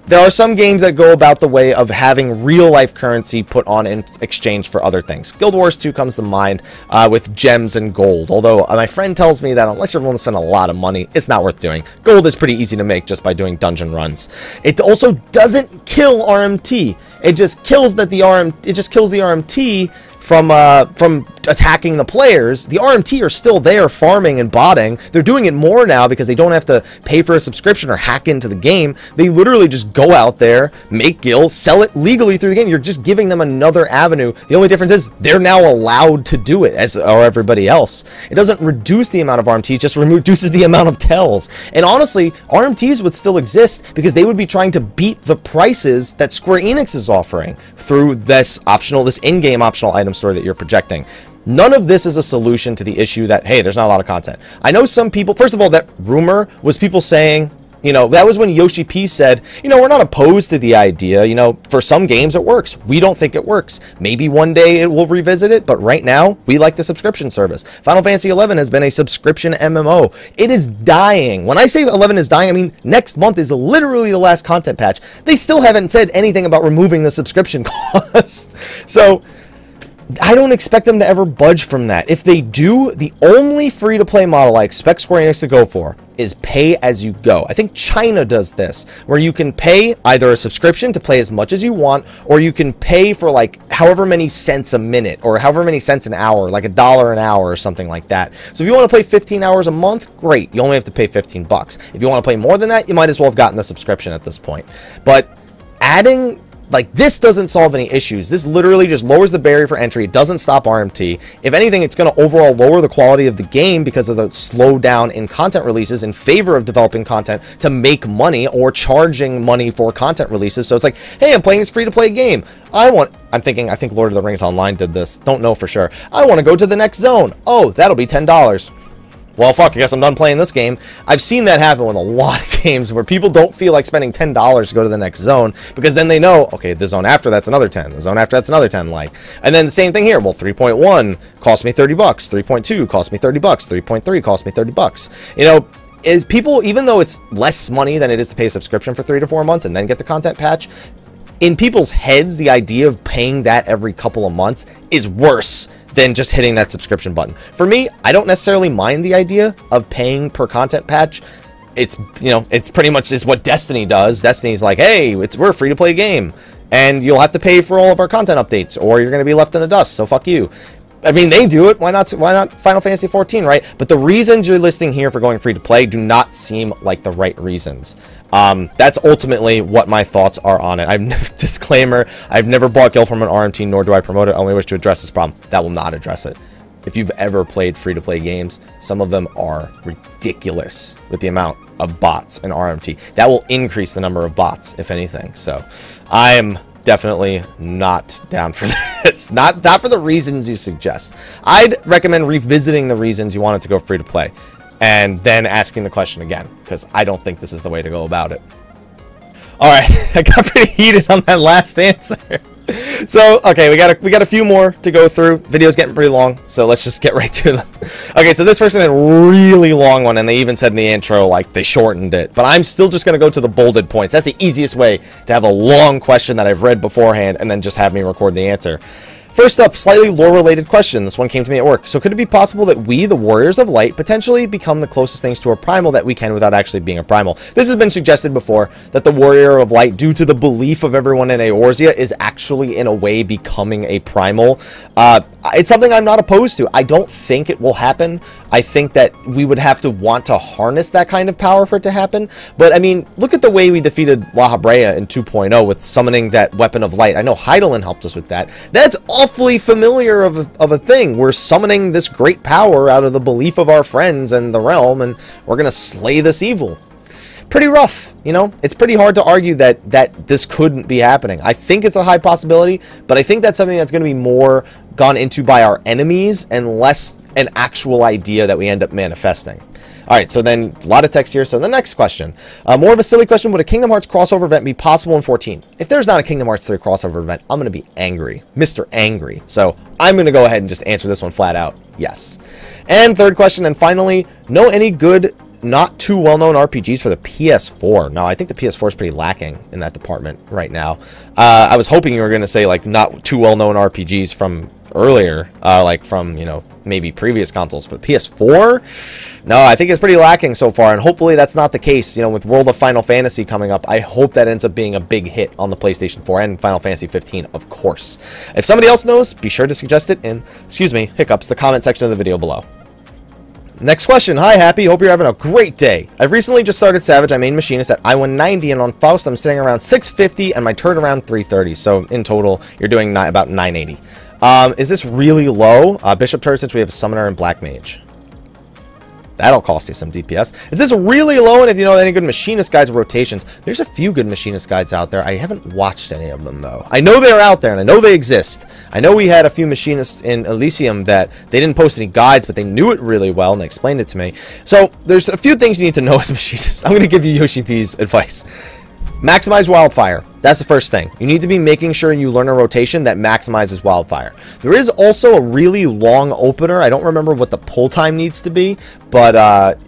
There are some games that go about the way of having real-life currency put on in exchange for other things. Guild Wars 2 comes to mind with gems and gold, although my friend tells me that unless you're willing to spend a lot of money, it's not worth doing. Gold is pretty easy to make just by doing dungeon runs. It also doesn't kill RMT. It just kills the RMT from attacking the players. The RMT are still there farming and botting. They're doing it more now because they don't have to pay for a subscription or hack into the game. They literally just go out there, make gil, sell it legally through the game. You're just giving them another avenue. The only difference is they're now allowed to do it, as are everybody else. It doesn't reduce the amount of RMT, it just reduces the amount of tells. And honestly, RMTs would still exist because they would be trying to beat the prices that Square Enix is offering through this in-game optional item store that you're projecting. None of this is a solution to the issue that, hey, there's not a lot of content. I know some people, first of all, that rumor was people saying, you know, that was when Yoshi P said, you know, we're not opposed to the idea, you know, for some games it works. We don't think it works. Maybe one day it will revisit it, but right now, we like the subscription service. Final Fantasy XI has been a subscription MMO. It is dying. When I say 11 is dying, I mean next month is literally the last content patch. They still haven't said anything about removing the subscription cost. So I don't expect them to ever budge from that. If they do, the only free-to-play model I expect Square Enix to go for is pay as you go. I think China does this, where you can pay either a subscription to play as much as you want, or you can pay for like however many cents a minute, or however many cents an hour, like $1 an hour or something like that. So if you want to play 15 hours a month, great. You only have to pay 15 bucks. If you want to play more than that, you might as well have gotten the subscription at this point. But adding Like, this doesn't solve any issues. This literally just lowers the barrier for entry. It doesn't stop RMT. If anything, it's going to overall lower the quality of the game because of the slowdown in content releases in favor of developing content to make money or charging money for content releases. So it's like, hey, I'm playing this free-to-play game. I think Lord of the Rings Online did this. Don't know for sure. I want to go to the next zone. Oh, that'll be $10. Well, fuck, I guess I'm done playing this game. I've seen that happen with a lot of games where people don't feel like spending $10 to go to the next zone because then they know, okay, the zone after that's another 10. The zone after that's another 10, like. And then the same thing here. Well, 3.1 cost me 30 bucks. 3.2 cost me 30 bucks. 3.3 cost me 30 bucks. You know, is people, even though it's less money than it is to pay a subscription for 3 to 4 months and then get the content patch, in people's heads, the idea of paying that every couple of months is worse than just hitting that subscription button. For me, I don't necessarily mind the idea of paying per content patch. It's, you know, it's pretty much is what Destiny does. Destiny's like, hey, we're a free-to-play game, and you'll have to pay for all of our content updates, or you're going to be left in the dust, so fuck you. I mean, they do it. Why not Final Fantasy 14, right? But the reasons you're listing here for going free to play do not seem like the right reasons. That's ultimately what my thoughts are on it. Disclaimer, I've never bought Guild from an RMT, nor do I promote it. I only wish to address this problem. That will not address it. If you've ever played free-to-play games, some of them are ridiculous with the amount of bots in RMT. That will increase the number of bots, if anything. So, I'm definitely not down for this. Not for the reasons you suggest. I'd recommend revisiting the reasons you want it to go free to play and then asking the question again, because I don't think this is the way to go about it. All right, I got pretty heated on that last answer. So, okay, we got a few more to go through. Video's getting pretty long, so let's just get right to them. Okay, so this person had a really long one, and they even said in the intro, like, they shortened it. But I'm still just going to go to the bolded points. That's the easiest way to have a long question that I've read beforehand and then just have me record the answer. First up, slightly lore-related question. This one came to me at work. So could it be possible that we, the Warriors of Light, potentially become the closest things to a primal that we can without actually being a primal? This has been suggested before, that the Warrior of Light, due to the belief of everyone in Eorzea, is actually, in a way, becoming a primal. It's something I'm not opposed to. I don't think it will happen. I think that we would have to want to harness that kind of power for it to happen. But, I mean, look at the way we defeated Wahabrea in 2.0 with summoning that Weapon of Light. I know Heidelin helped us with that. That's awfully familiar of a thing. We're summoning this great power out of the belief of our friends and the realm, and we're going to slay this evil. Pretty rough, you know? It's pretty hard to argue that this couldn't be happening. I think it's a high possibility, but I think that's something that's going to be more gone into by our enemies and less an actual idea that we end up manifesting. All right, so then a lot of text here. So the next question, more of a silly question. Would a Kingdom Hearts crossover event be possible in 14? If there's not a Kingdom Hearts 3 crossover event, I'm going to be angry. Mr. Angry. So I'm going to go ahead and just answer this one flat out. Yes. And third question, and finally, know any good, not too well-known RPGs for the PS4? No, I think the PS4 is pretty lacking in that department right now. I was hoping you were going to say, like, not too well-known RPGs from earlier, like from, you know, maybe previous consoles. For the PS4, no, I think it's pretty lacking so far, and hopefully that's not the case. You know, with World of Final Fantasy coming up, I hope that ends up being a big hit on the PlayStation 4 and Final Fantasy 15, of course. If somebody else knows, be sure to suggest it in, excuse me, hiccups, the comment section of the video below. Next question. Hi, Happy. Hope you're having a great day. I've recently just started Savage. I main Machinist at I-190, and on Faust, I'm sitting around 650, and my turret around 330. So, in total, you're doing about 980. Is this really low? Bishop turret, since we have a Summoner and Black Mage. That'll cost you some DPS. Is this really low? And if you know any good Machinist guides or rotations, there's a few good Machinist guides out there. I haven't watched any of them, though. I know they're out there, and I know they exist. I know we had a few Machinists in Elysium that they didn't post any guides, but they knew it really well, and they explained it to me. So, there's a few things you need to know as Machinists. I'm going to give you Yoshi P's advice. Maximize Wildfire. That's the first thing. You need to be making sure you learn a rotation that maximizes Wildfire. There is also a really long opener. I don't remember what the pull time needs to be, but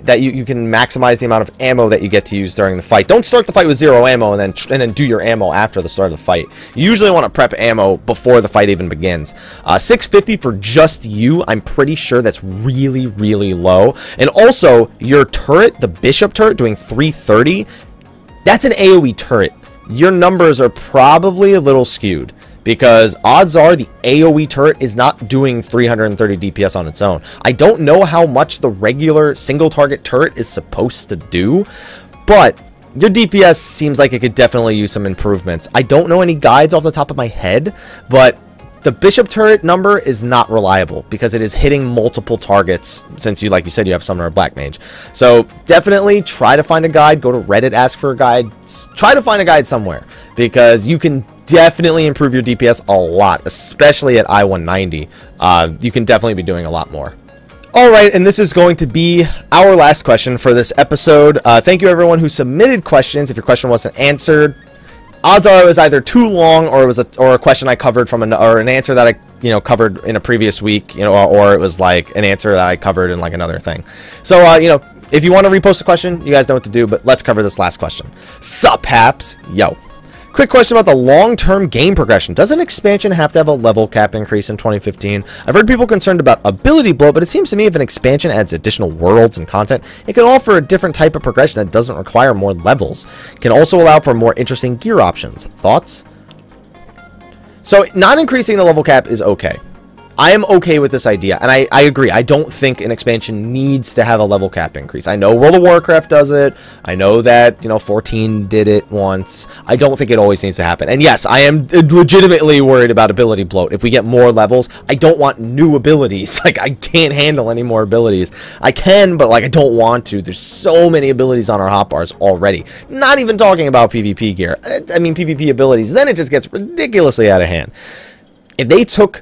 that you can maximize the amount of ammo that you get to use during the fight. Don't start the fight with 0 ammo and then do your ammo after the start of the fight. You usually want to prep ammo before the fight even begins. 650 for just you, I'm pretty sure that's really, really low. And also, your turret, the Bishop turret, doing 330, that's an AoE turret. Your numbers are probably a little skewed because odds are the AoE turret is not doing 330 DPS on its own. I don't know how much the regular single target turret is supposed to do, but your DPS seems like it could definitely use some improvements. I don't know any guides off the top of my head, but the bishop turret number is not reliable because it is hitting multiple targets since you, like you said, you have summoner or black mage. So definitely try to find a guide. Go to Reddit, ask for a guide. Try to find a guide somewhere because you can definitely improve your DPS a lot, especially at I-190. You can definitely be doing a lot more. Alright, and this is going to be our last question for this episode. Thank you everyone who submitted questions. If your question wasn't answered, odds are it was either too long or it was a question I covered from an answer that I covered in a previous week, or it was like an answer that I covered in like another thing. So if you want to repost a question, you guys know what to do, but let's cover this last question. Sup haps, yo. Quick question about the long-term game progression. Does an expansion have to have a level cap increase in 2015? I've heard people concerned about ability bloat, but it seems to me if an expansion adds additional worlds and content, it can offer a different type of progression that doesn't require more levels. It can also allow for more interesting gear options. Thoughts? So, not increasing the level cap is okay. I am okay with this idea, and I agree. I don't think an expansion needs to have a level cap increase. I know World of Warcraft does it. I know that, 14 did it once. I don't think it always needs to happen. And yes, I am legitimately worried about ability bloat. If we get more levels, I don't want new abilities. Like, I can't handle any more abilities. I can, but, I don't want to. There's so many abilities on our hotbars already. Not even talking about PvP gear. I mean, PvP abilities. Then it just gets ridiculously out of hand. If they took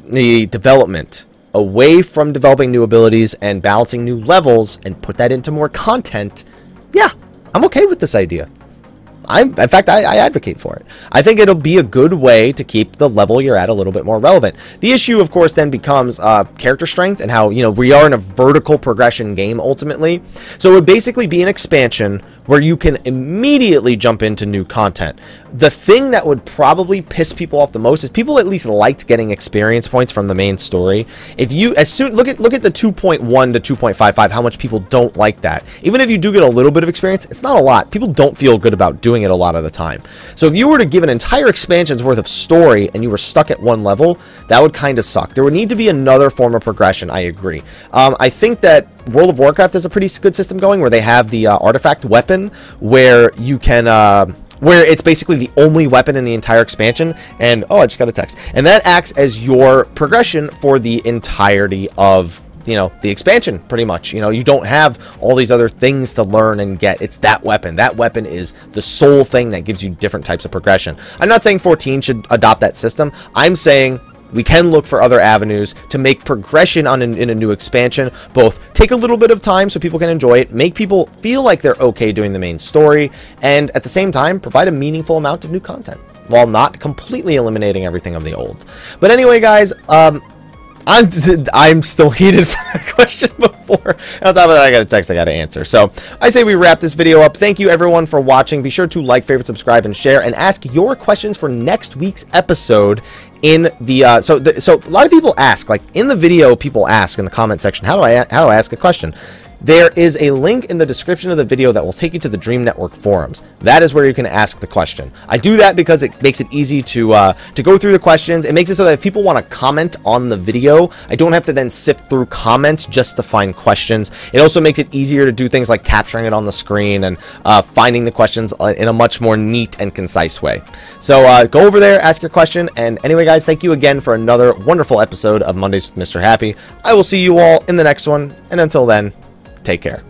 the development away from developing new abilities and balancing new levels and put that into more content, yeah, I'm okay with this idea. In fact, I advocate for it. I think it'll be a good way to keep the level you're at a little bit more relevant. The issue, of course, then becomes character strength and how, we are in a vertical progression game ultimately. So it would basically be an expansion where you can immediately jump into new content. The thing that would probably piss people off the most is people at least liked getting experience points from the main story. If you look at the 2.1 to 2.55, how much people don't like that. Even if you do get a little bit of experience, it's not a lot. People don't feel good about doing it a lot of the time. So if you were to give an entire expansion's worth of story and you were stuck at one level, that would kind of suck. There would need to be another form of progression. I agree. I think that World of Warcraft has a pretty good system going where they have the artifact weapon where you can where it's basically the only weapon in the entire expansion, and oh, I just got a text, and that acts as your progression for the entirety of the expansion, pretty much. You don't have all these other things to learn and get. It's that weapon. That weapon is the sole thing that gives you different types of progression. I'm not saying 14 should adopt that system. I'm saying we can look for other avenues to make progression in a new expansion both take a little bit of time so people can enjoy it, make people feel like they're okay doing the main story, and at the same time provide a meaningful amount of new content while not completely eliminating everything of the old. But anyway, guys, I'm still heated for that question before. On top of that, I got a text I got to answer. So I say we wrap this video up. Thank you everyone for watching. Be sure to like, favorite, subscribe, and share, and ask your questions for next week's episode. In the so a lot of people ask, like in the video, people ask in the comment section, how do I ask a question? There is a link in the description of the video that will take you to the Dream Network forums. That is where you can ask the question. I do that because it makes it easy to go through the questions. It makes it so that if people want to comment on the video, I don't have to then sift through comments just to find questions. It also makes it easier to do things like capturing it on the screen and finding the questions in a much more neat and concise way. So go over there, ask your question, and anyway, guys, thank you again for another wonderful episode of Mondays with Mr. Happy. I will see you all in the next one, and until then, take care.